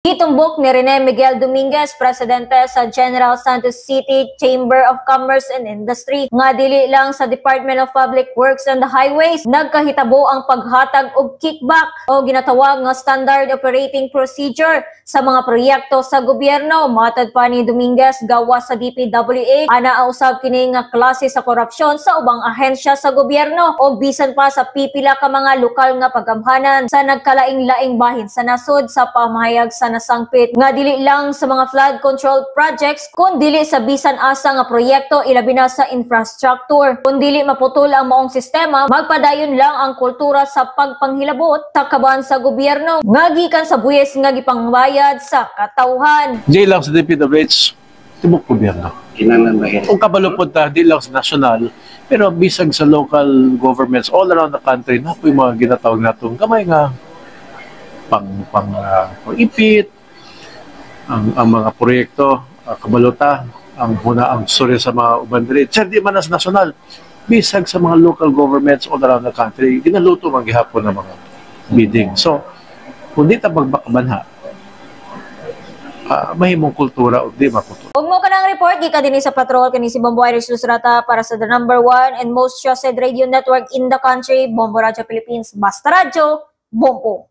Gitumbok ni Rene Miguel Dominguez, presidente sa General Santos City Chamber of Commerce and Industry, nga dili lang sa Department of Public Works and Highways nagkahitabo ang paghatag og kickback o ginatawag nga Standard Operating Procedure sa mga proyekto sa gobyerno. Matod pa ni Dominguez, gawas sa DPWH ana ang usab kini nga klase sa korupsyon sa ubang ahensya sa gobyerno o bisan pa sa pipila ka mga lokal nga pagamhanan sa nagkalaing-laing bahin sa nasod sa pamahayag sa nasangpit nga dili lang sa mga flood control projects kundi dili sa bisan asa nga proyekto ilabi na sa infrastructure. Kung dili maputol ang maong sistema, magpadayon lang ang kultura sa pagpanghilabot sa kaban sa gobyerno nga gikan sa buyes nga gipangbayad sa katawhan. Di lang sa DPWH, tibok gobyerno. Kung kabalupod ta, di lang sa national, pero bisag sa local governments all around the country, na po yung mga ginatawag natong gamay nga pang-ipit, ang mga proyekto, kabalota, ang surya sa mga ubandiri. Di man as national, bisag sa mga local governments all around the country, ginaluto man gihapon ng mga bidding. So, kung di ta magbakabanha, mahimong kultura o di maputo. Ug mo kanang report gika dinhi sa patrol kani si Bombo Iris Lusrata para sa the #1 and most trusted radio network in the country, Bombo Radio Philippines. Basta Radyo, Bombo.